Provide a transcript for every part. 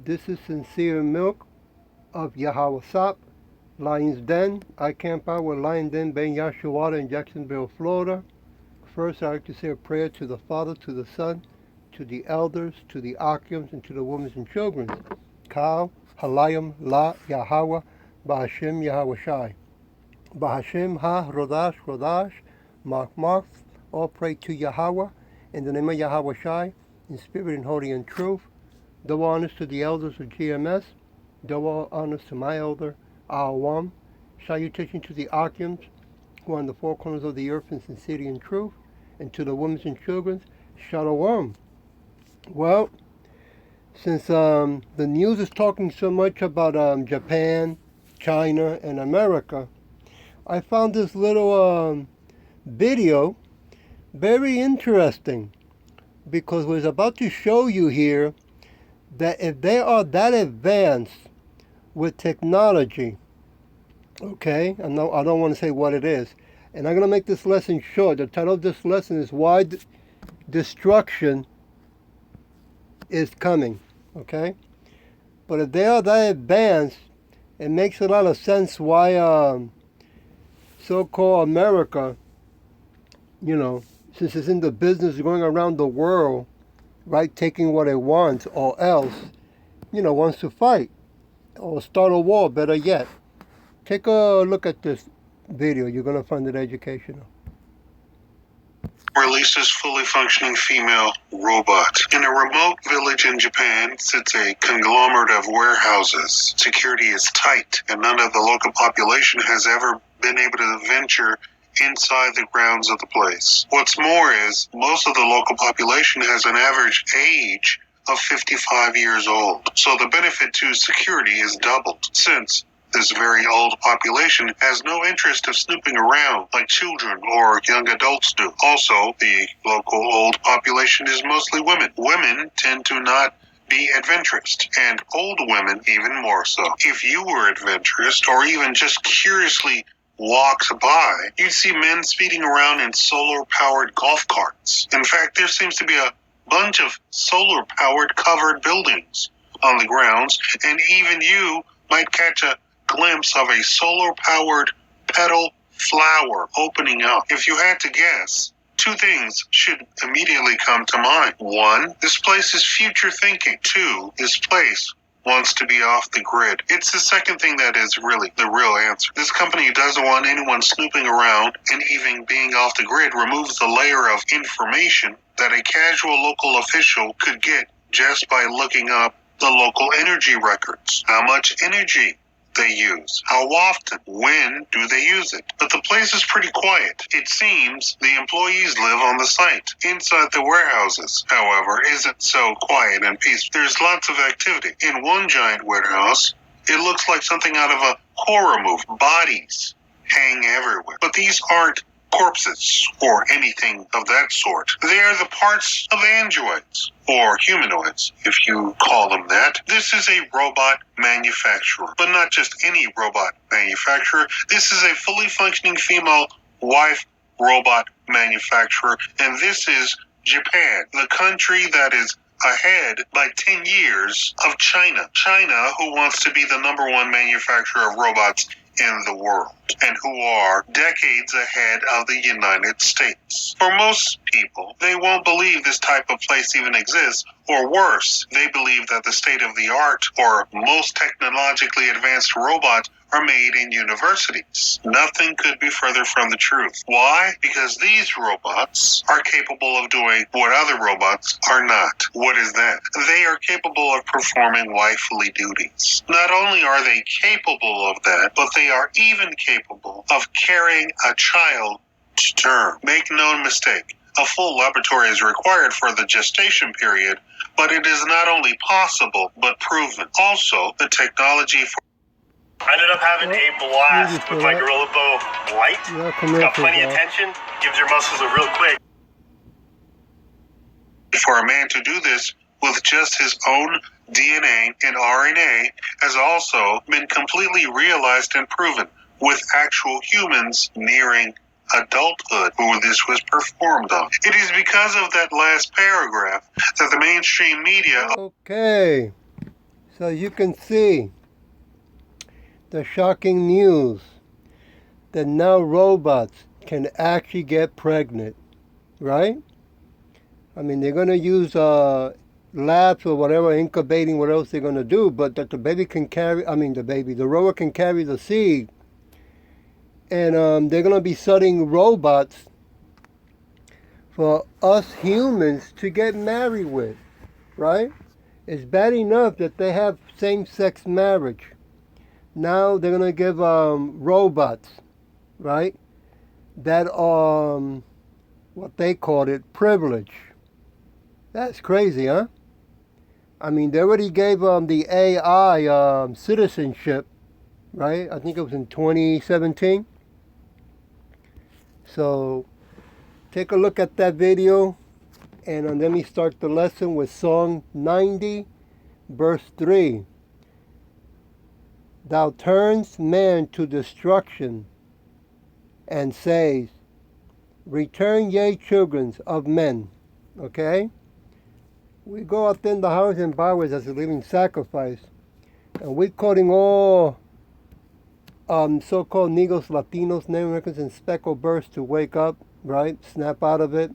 This is Sincere Milk of Yahweh Sop, Lion's Den. I camp out with Lion Den Ben Yashawada in Jacksonville, Florida. First, I'd like to say a prayer to the Father, to the Son, to the elders, to the Akims, and to the women and children. Kal, Halayim, La, Yahweh, Bahashem, Yahweh Shai. Bahashem, Ha, Rodash, Rodash, Mark, all pray to Yahweh, in the name of Yahweh Shai, in spirit and holy and truth. Double honors to the elders of GMS. Double honors to my elder, Awam. Salutation to the Akims, who are on the four corners of the earth in sincerity and truth. And to the women and children, Shalom. Well, since the news is talking so much about Japan, China, and America, I found this little video very interesting, because what I was about to show you here, that if they are that advanced with technology, okay, I don't want to say what it is, and I'm going to make this lesson short. The title of this lesson is Why Destruction Is Coming, okay? But if they are that advanced, it makes a lot of sense why so-called America, since it's in the business of going around the world, right, taking what it wants, or else, wants to fight or start a war, better yet. Take a look at this video. You're going to find it educational. Releases fully functioning female robot. In a remote village in Japan sits a conglomerate of warehouses. Security is tight, and none of the local population has ever been able to venture inside the grounds of the place. What's more is, most of the local population has an average age of 55 years old. So the benefit to security is doubled, since this very old population has no interest of snooping around like children or young adults do. Also, the local old population is mostly women. Women tend to not be adventurous, and old women even more so. If you were adventurous, or even just curiously walks by, you'd see men speeding around in solar-powered golf carts. In fact, there seems to be a bunch of solar-powered covered buildings on the grounds, and even you might catch a glimpse of a solar-powered petal flower opening up. If you had to guess, two things should immediately come to mind. One, this place is future thinking. Two, this place wants to be off the grid. It's the second thing that is really the real answer. This company doesn't want anyone snooping around, and even being off the grid removes the layer of information that a casual local official could get just by looking up the local energy records. How much energy they use, how often, when do they use it. But the place is pretty quiet. It seems the employees live on the site. Inside the warehouses, however, isn't so quiet and peaceful. There's lots of activity. In one giant warehouse, it looks like something out of a horror movie. Bodies hang everywhere. But these aren't corpses or anything of that sort. They are the parts of androids, or humanoids, if you call them that. This is a robot manufacturer, but not just any robot manufacturer. This is a fully functioning female wife robot manufacturer, and this is Japan, the country that is ahead by 10 years of China. China, who wants to be the number one manufacturer of robots in the world, and who are decades ahead of the United States. For most people, they won't believe this type of place even exists, or worse, they believe that the state-of-the-art or most technologically advanced robots are made in universities. Nothing could be further from the truth. Why? Because these robots are capable of doing what other robots are not. What is that? They are capable of performing wifely duties. Not only are they capable of that, but they are even capable of carrying a child to term. Make no mistake, a full laboratory is required for the gestation period, but it is not only possible, but proven. Also, the technology for I ended up having a blast with my Gorilla Bow Light. It's got plenty of tension, gives your muscles a real quick. For a man to do this with just his own DNA and RNA has also been completely realized and proven with actual humans nearing adulthood who this was performed on. It is because of that last paragraph that the mainstream media... Okay. So you can see the shocking news that now robots can actually get pregnant, right? I mean, they're going to use labs or whatever, incubating, what else they're going to do, but that the baby can carry, the robot can carry the seed. And they're going to be studying robots for us humans to get married with, right? It's bad enough that they have same-sex marriage. Now they're going to give robots, right, that what they called it, privilege. That's crazy, huh? I mean, they already gave the AI citizenship, right? I think it was in 2017. So take a look at that video, and let me start the lesson with Song 90, verse 3. Thou turns man to destruction, and says, return ye children of men. Okay? We go out in the houses and byways as a living sacrifice, and we're calling all so-called Negros, Latinos, Native Americans, and speckled birds to wake up, right? Snap out of it.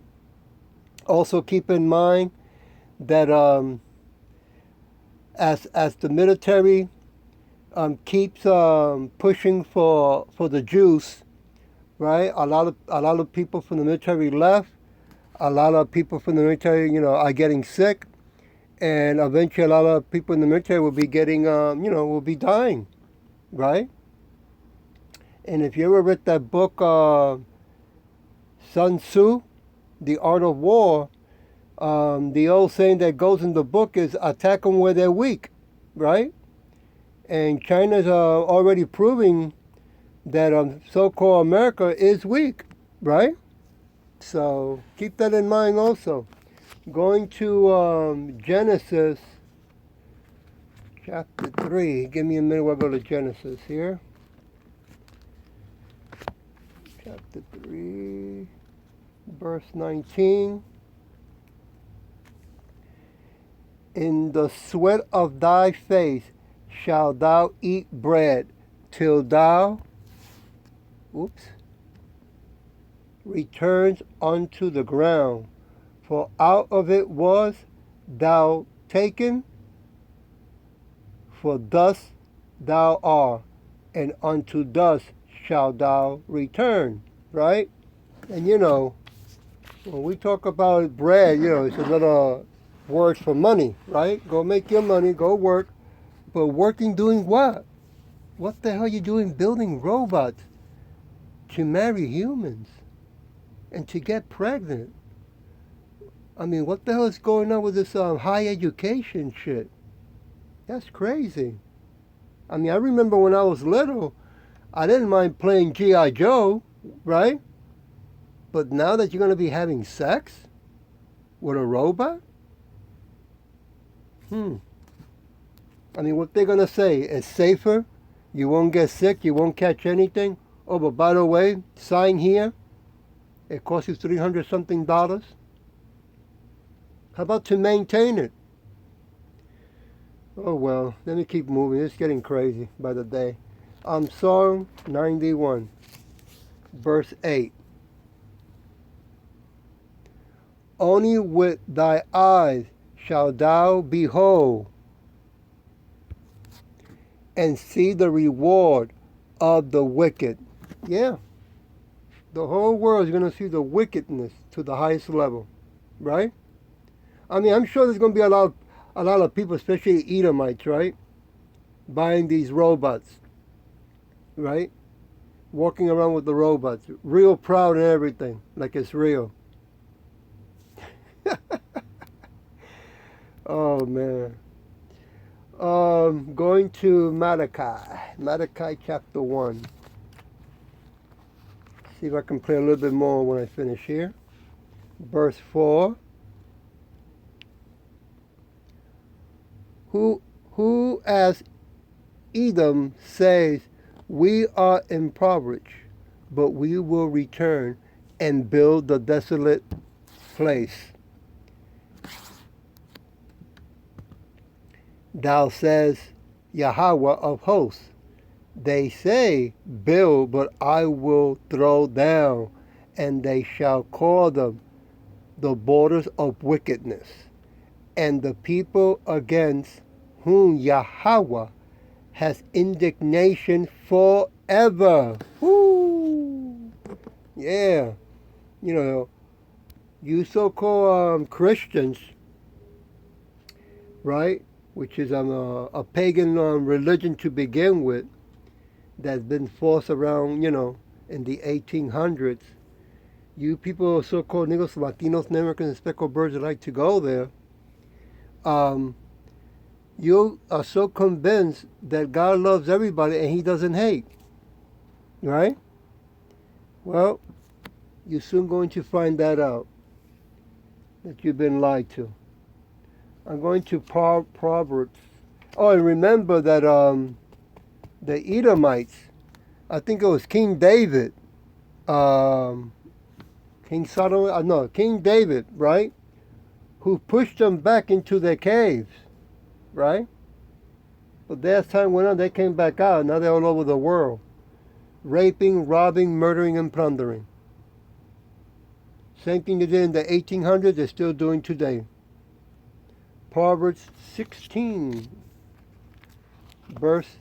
Also keep in mind that as the military keeps pushing for the juice, right? A lot of people from the military left. A lot of people from the military, are getting sick, and eventually a lot of people in the military will be getting, will be dying, right? And if you ever read that book, Sun Tzu, The Art of War, the old saying that goes in the book is attack them where they're weak, right? And China's already proving that so-called America is weak, right? So keep that in mind also. Going to Genesis chapter 3. Give me a minute, we'll go to Genesis here. Chapter 3, verse 19. In the sweat of thy face shalt thou eat bread till thou, returns unto the ground. For out of it was thou taken, for dust thou art, and unto dust shalt thou return. Right? And when we talk about bread, it's another word for money, right? Go make your money, go work. But working doing what? What the hell are you doing building robots to marry humans and to get pregnant? I mean, what the hell is going on with this high education shit? That's crazy. I mean, I remember when I was little, I didn't mind playing G.I. Joe, right? But now that you're going to be having sex with a robot? I mean, what they're going to say? It's safer, you won't get sick, you won't catch anything. Oh, but by the way, sign here. It costs you $300-something. How about to maintain it? Oh, well, let me keep moving. It's getting crazy by the day. Psalm 91, verse 8. Only with thy eyes shalt thou behold and see the reward of the wicked. Yeah. The whole world is going to see the wickedness to the highest level, right? I mean, I'm sure there's going to be a lot of people, especially Edomites, right, buying these robots, right, walking around with the robots, real proud and everything, like it's real. Oh man. Going to Malachi chapter 1. See if I can play a little bit more when I finish here. Verse 4. Who as Edom says, we are impoverished, but we will return and build the desolate place. Thou says Yahweh of hosts. They say, build, but I will throw down, and they shall call them the borders of wickedness, and the people against whom Yahweh has indignation forever. Woo! Yeah. You know, you so-called Christians, right, which is a pagan religion to begin with, that's been forced around, in the 1800s. You people, so-called Negros, Latinos, Americans, and speckled birds that like to go there, you are so convinced that God loves everybody and he doesn't hate, right? Well, you're soon going to find that out, that you've been lied to. I'm going to Proverbs. Oh, and remember that the Edomites, I think it was King David, King David, right? Who pushed them back into their caves, right? But as time went on, they came back out. Now they're all over the world, raping, robbing, murdering, and plundering. Same thing they did in the 1800s, they're still doing today. Proverbs 16, verse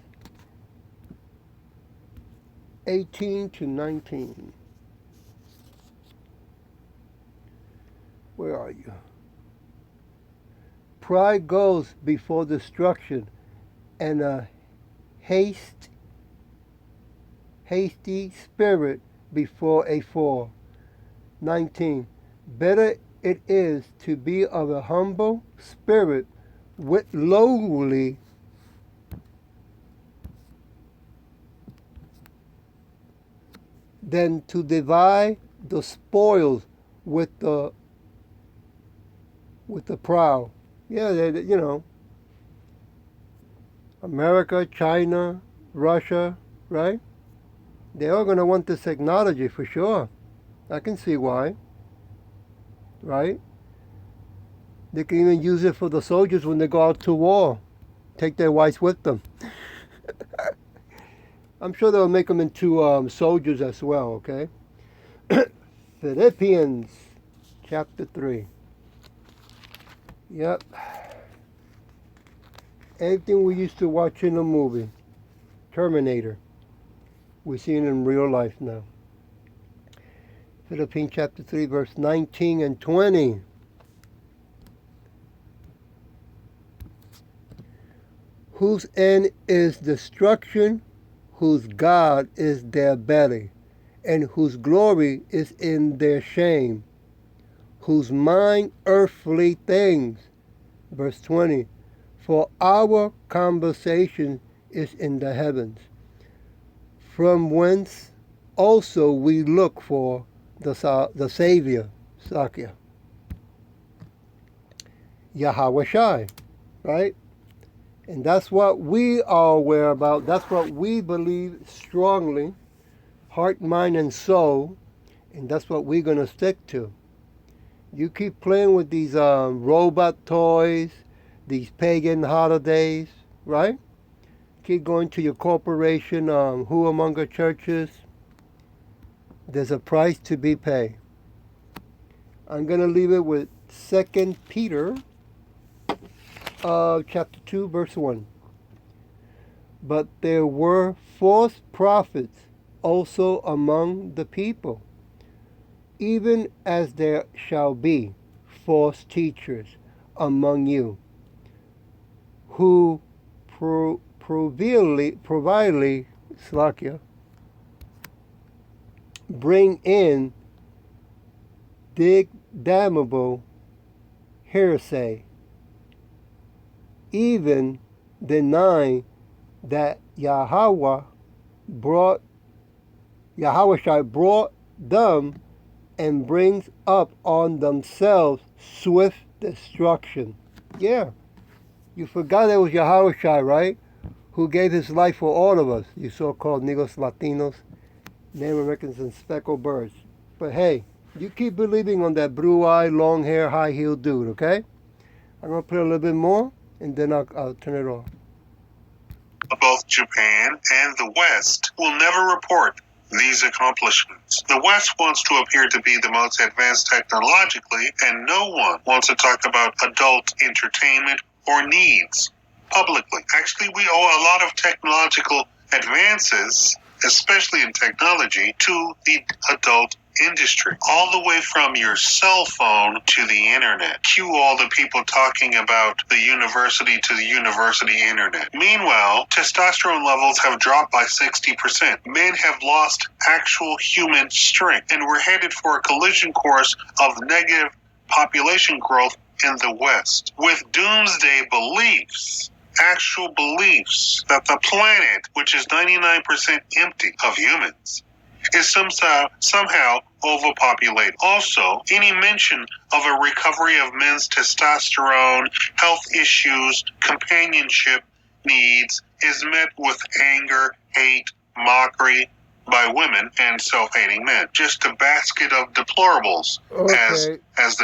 18 to 19. Where are you? Pride goes before destruction, and a hasty spirit before a fall. 19. Better it is to be of a humble spirit with lowly than to divide the spoils with the proud. Yeah, America, China, Russia, right? They're all going to want this technology for sure. I can see why, right? They can even use it for the soldiers when they go out to war. Take their wives with them. I'm sure they'll make them into soldiers as well, okay? Philippians chapter 3. Yep. Everything we used to watch in a movie, Terminator, we're seeing in real life now. Philippians chapter 3, verse 19 and 20. Whose end is destruction, whose God is their belly, and whose glory is in their shame, whose mind earthly things. Verse 20. For our conversation is in the heavens, from whence also we look for the Savior, Sakya, Yahweh Shai, right? And that's what we are aware about. That's what we believe strongly, heart, mind, and soul, and that's what we're going to stick to. You keep playing with these robot toys, these pagan holidays, right? Keep going to your corporation, Huamonga churches. There's a price to be paid. I'm going to leave it with 2 Peter chapter 2, verse 1. But there were false prophets also among the people, even as there shall be false teachers among you, who providly bring in damnable heresy, even denying that Yahweh brought them and brings up on themselves swift destruction. Yeah, you forgot it was Yahweh Shai, right? Who gave his life for all of us, you so-called Negros, Latinos, Native Americans, and speckled birds. But hey, you keep believing on that blue-eyed, long-hair, high-heeled dude, okay? I'm going to put a little bit more. and then I'll turn it off. Both Japan and the West will never report these accomplishments. The West wants to appear to be the most advanced technologically, and no one wants to talk about adult entertainment or needs publicly. Actually, we owe a lot of technological advances, especially in technology, to the adult industry, all the way from your cell phone to the internet. Cue all the people talking about the university to the university internet. Meanwhile, testosterone levels have dropped by 60%. Men have lost actual human strength, and we're headed for a collision course of negative population growth in the West, with doomsday beliefs. Actual beliefs that the planet, which is 99% empty of humans, is somehow overpopulated. Also, any mention of a recovery of men's testosterone, health issues, companionship needs is met with anger, hate, mockery by women and self-hating men. Just a basket of deplorables. Okay,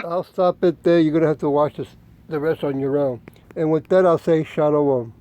I'll stop it there. You're going to have to watch the rest on your own. And with that, I'll say shalom.